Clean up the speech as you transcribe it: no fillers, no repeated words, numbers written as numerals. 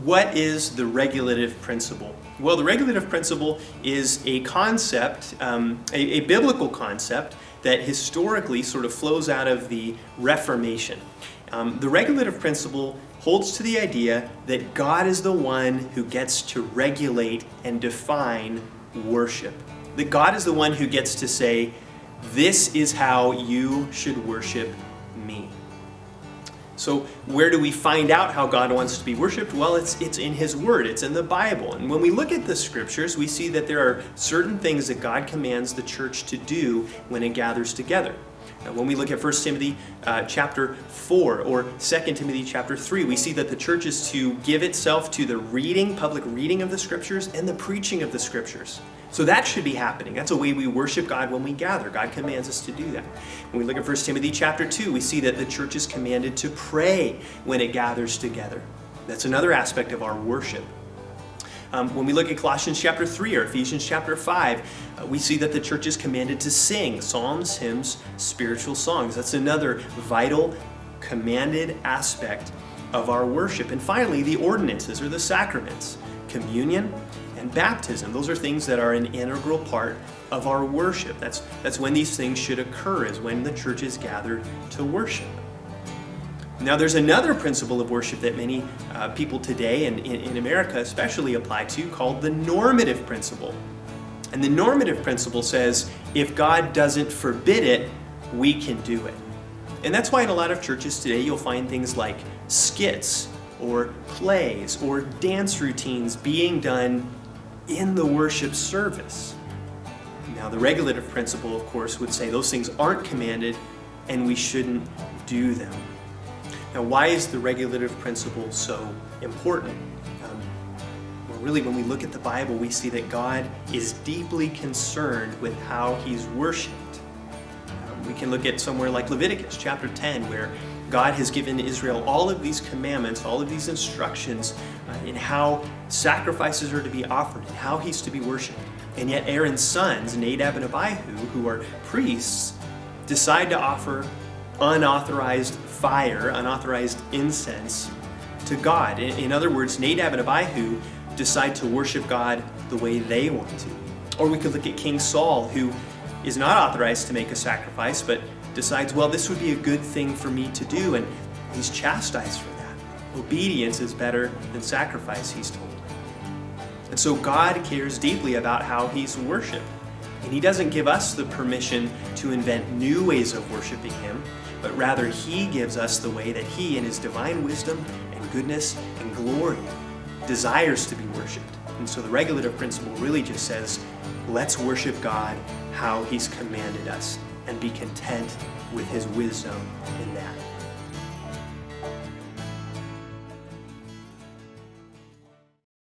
what is the regulative principle? Well, the regulative principle is a concept, a biblical concept that historically sort of flows out of the Reformation. The regulative principle holds to the idea that God is the one who gets to regulate and define worship. That God is the one who gets to say, this is how you should worship me. So where do we find out how God wants to be worshiped? Well, it's in His Word. It's in the Bible. And when we look at the Scriptures, we see that there are certain things that God commands the church to do when it gathers together. When we look at 1 Timothy chapter 4 or 2 Timothy chapter 3, we see that the church is to give itself to the public reading of the Scriptures and the preaching of the Scriptures. So that should be happening. That's a way we worship God when we gather. God commands us to do that. When we look at 1 Timothy chapter 2, we see that the church is commanded to pray when it gathers together. That's another aspect of our worship. When we look at Colossians chapter 3 or Ephesians chapter 5, we see that the church is commanded to sing psalms, hymns, spiritual songs. That's another vital, commanded aspect of our worship. And finally, the ordinances or the sacraments, communion and baptism. Those are things that are an integral part of our worship. That's when these things should occur, is when the church is gathered to worship. Now, there's another principle of worship that many people today, and in America especially, apply to, called the normative principle. And the normative principle says, if God doesn't forbid it, we can do it. And that's why in a lot of churches today, you'll find things like skits or plays or dance routines being done in the worship service. Now, the regulative principle, of course, would say those things aren't commanded and we shouldn't do them. Now, why is the regulative principle so important? Well, really, when we look at the Bible, we see that God is deeply concerned with how He's worshipped. We can look at somewhere like Leviticus chapter 10, where God has given Israel all of these commandments, all of these instructions in how sacrifices are to be offered and how He's to be worshipped. And yet Aaron's sons, Nadab and Abihu, who are priests, decide to offer unauthorized fire, unauthorized incense to God. In other words, Nadab and Abihu decide to worship God the way they want to. Or we could look at King Saul, who is not authorized to make a sacrifice, but decides, well, this would be a good thing for me to do, and he's chastised for that. Obedience is better than sacrifice, he's told. And so God cares deeply about how He's worshipped. And He doesn't give us the permission to invent new ways of worshiping Him, but rather He gives us the way that He, in His divine wisdom and goodness and glory, desires to be worshipped. And so the regulative principle really just says, let's worship God how He's commanded us and be content with His wisdom in that.